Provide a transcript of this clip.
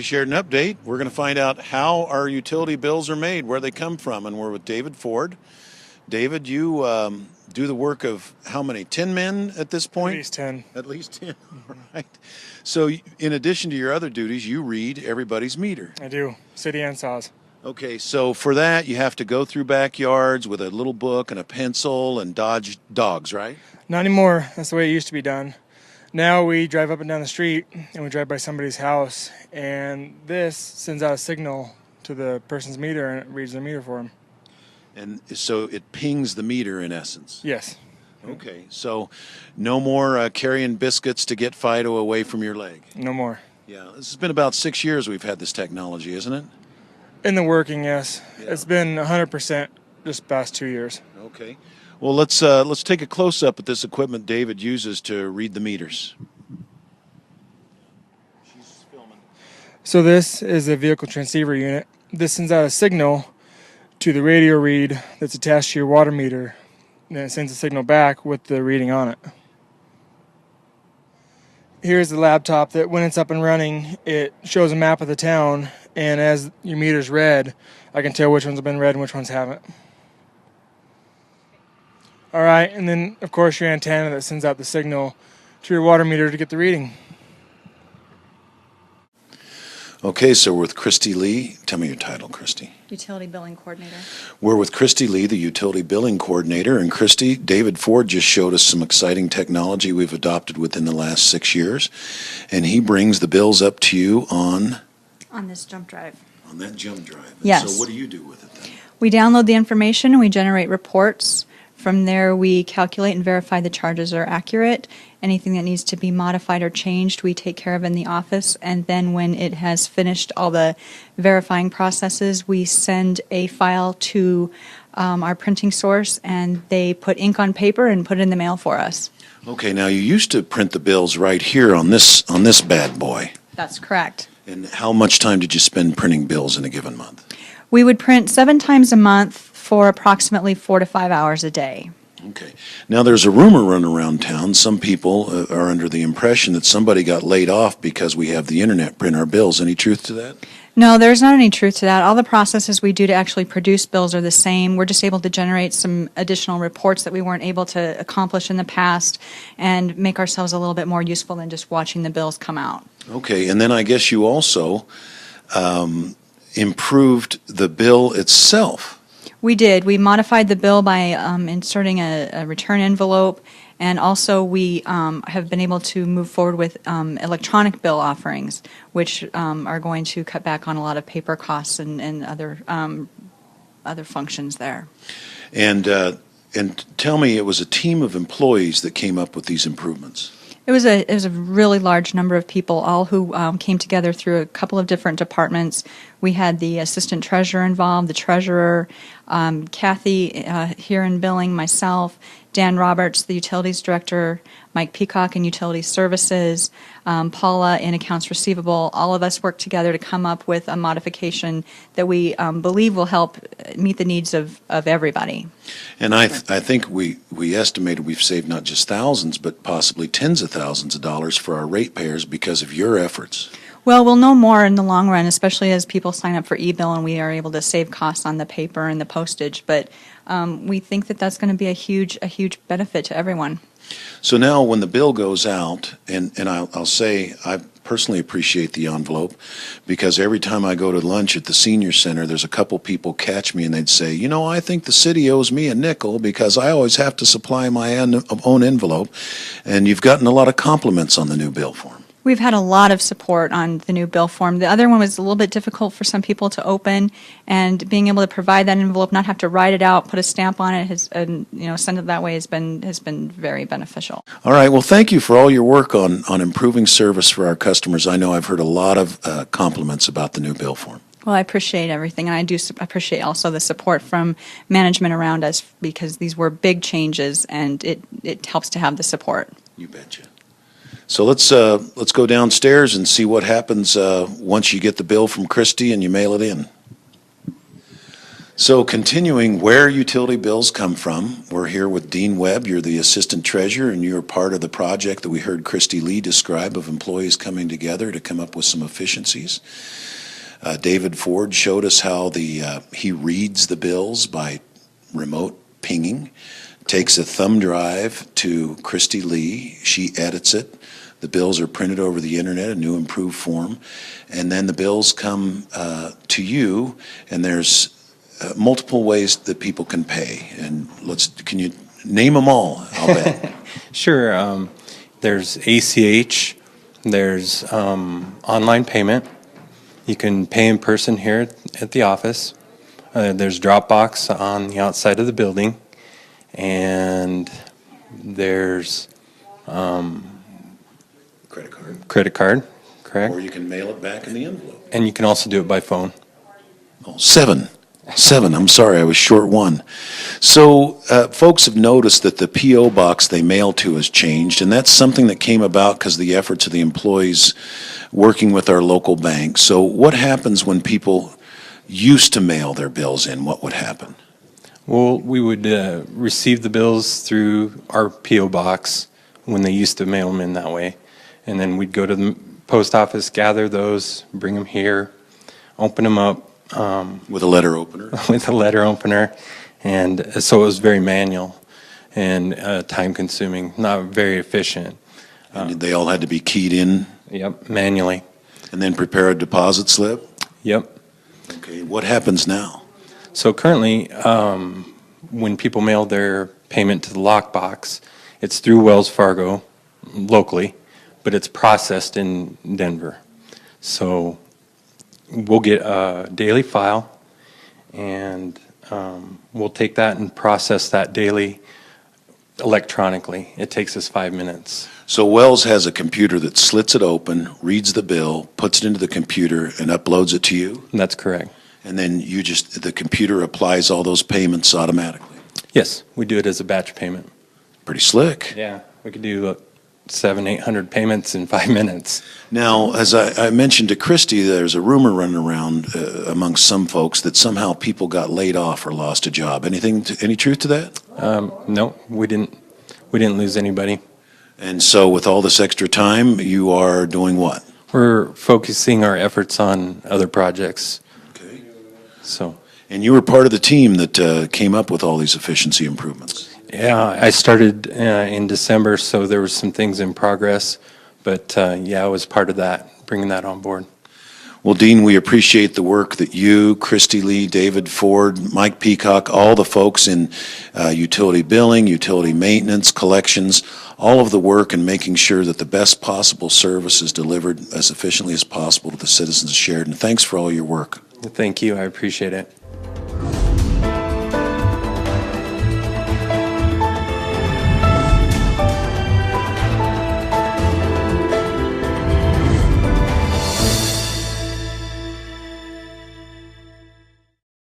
Sheridan Update. We're going to find out how our utility bills are made, where they come from, and we're with David Ford. David, you do the work of how many? 10 men at this point? At least 10. At least 10, all right. So in addition to your other duties, you read everybody's meter. I do, city and saws. Okay, so for that, you have to go through backyards with a little book and a pencil and dodge dogs, right? Not anymore. That's the way it used to be done. Now we drive up and down the street and we drive by somebody's house, and this sends out a signal to the person's meter and it reads the meter for them. And so it pings the meter in essence. Yes. Okay, so no more carrying biscuits to get Fido away from your leg. No more. Yeah, this has been about 6 years we've had this technology, isn't it? In the working, yes. Yeah. It's been 100% this past 2 years. Okay. Well, let's take a close-up at this equipment David uses to read the meters. She's filming. So this is a vehicle transceiver unit. This sends out a signal to the radio read that's attached to your water meter. And it sends a signal back with the reading on it. Here's the laptop that when it's up and running, it shows a map of the town, and as your meter's read, I can tell which ones have been read and which ones haven't. All right, and then of course your antenna that sends out the signal to your water meter to get the reading. Okay, so we're with Christy Lee. Tell me your title, Christy. Utility Billing Coordinator. We're with Christy Lee, the Utility Billing Coordinator. And Christy, David Ford just showed us some exciting technology we've adopted within the last 6 years. And he brings the bills up to you on This jump drive. On that jump drive. And Yes. So what do you do with it then? We download the information and we generate reports. From there, we calculate and verify the charges are accurate. Anything that needs to be modified or changed, we take care of in the office. And then when it has finished all the verifying processes, we send a file to our printing source, and they put ink on paper and put it in the mail for us. Okay, now you used to print the bills right here on this bad boy. That's correct. And how much time did you spend printing bills in a given month? We would print 7 times a month for approximately 4 to 5 hours a day. Okay. Now, there's a rumor running around town. Some people are under the impression that somebody got laid off because we have the internet print our bills. Any truth to that? No, there's not any truth to that. All the processes we do to actually produce bills are the same. We're just able to generate some additional reports that we weren't able to accomplish in the past and make ourselves a little bit more useful than just watching the bills come out. Okay, and then I guess you also improved the bill itself. We did. We modified the bill by inserting a return envelope, and also we have been able to move forward with electronic bill offerings, which are going to cut back on a lot of paper costs and other functions there. And tell me, it was a team of employees that came up with these improvements. It was a really large number of people, all who came together through a couple of different departments. We had the assistant treasurer involved, the treasurer, Kathy here in billing, myself, Dan Roberts, the utilities director, Mike Peacock in utility services, Paula in accounts receivable. All of us worked together to come up with a modification that we believe will help meet the needs of everybody. And I think we estimated we've saved not just thousands, but possibly tens of thousands of dollars for our ratepayers because of your efforts. Well, we'll know more in the long run, especially as people sign up for e-bill and we are able to save costs on the paper and the postage. But we think that that's going to be a huge benefit to everyone. So now when the bill goes out, and I'll say I personally appreciate the envelope, because every time I go to lunch at the senior center, there's a couple people catch me and they'd say, you know, I think the city owes me a nickel because I always have to supply my own envelope. And you've gotten a lot of compliments on the new bill form. We've had a lot of support on the new bill form. The other one was a little bit difficult for some people to open, and being able to provide that envelope, not have to write it out, put a stamp on it, send it that way has been very beneficial. All right. Well, thank you for all your work on improving service for our customers. I know I've heard a lot of compliments about the new bill form. Well, I appreciate everything, and I do appreciate also the support from management around us, because these were big changes, and it helps to have the support. You betcha. So let's go downstairs and see what happens once you get the bill from Christy and you mail it in. So continuing where utility bills come from, we're here with Dean Webb. You're the assistant treasurer, and you're part of the project that we heard Christy Lee describe of employees coming together to come up with some efficiencies. David Ford showed us how he reads the bills by remote pinging, takes a thumb drive to Christy Lee, she edits it, the bills are printed over the internet, a new improved form, and then the bills come to you, and there's multiple ways that people can pay. And can you name them all, I'll bet? Sure. There's ACH, there's online payment. You can pay in person here at the office. There's Dropbox on the outside of the building. And there's credit card, correct? Or you can mail it back in the envelope. And you can also do it by phone. Oh, seven. I'm sorry, I was short one. So folks have noticed that the P.O. box they mail to has changed, and that's something that came about because of the efforts of the employees working with our local bank. So what happens when people used to mail their bills in? What would happen? Well, we would receive the bills through our P.O. box when they used to mail them in that way. And then we'd go to the post office, gather those, bring them here, open them up. With a letter opener? With a letter opener. And so it was very manual and time-consuming, not very efficient. And they all had to be keyed in? Yep, manually. And then prepare a deposit slip? Yep. Okay, what happens now? So currently, when people mail their payment to the lockbox, it's through Wells Fargo locally, but it's processed in Denver. So we'll get a daily file, and we'll take that and process that daily electronically. It takes us 5 minutes. So Wells has a computer that slits it open, reads the bill, puts it into the computer, and uploads it to you? That's correct. And then the computer applies all those payments automatically? Yes, we do it as a batch payment. Pretty slick. Yeah, we could do 700-800 payments in 5 minutes. Now, as I mentioned to Christy, there's a rumor running around amongst some folks that somehow people got laid off or lost a job. Any truth to that? No, we didn't lose anybody. And so with all this extra time, you are doing what? We're focusing our efforts on other projects. Okay. So. And you were part of the team that came up with all these efficiency improvements. Yeah, I started in December, so there was some things in progress. But yeah, I was part of that, bringing that on board. Well, Dean, we appreciate the work that you, Christy Lee, David Ford, Mike Peacock, all the folks in utility billing, utility maintenance, collections, all of the work in making sure that the best possible service is delivered as efficiently as possible to the citizens of Sheridan. Thanks for all your work. Thank you. I appreciate it.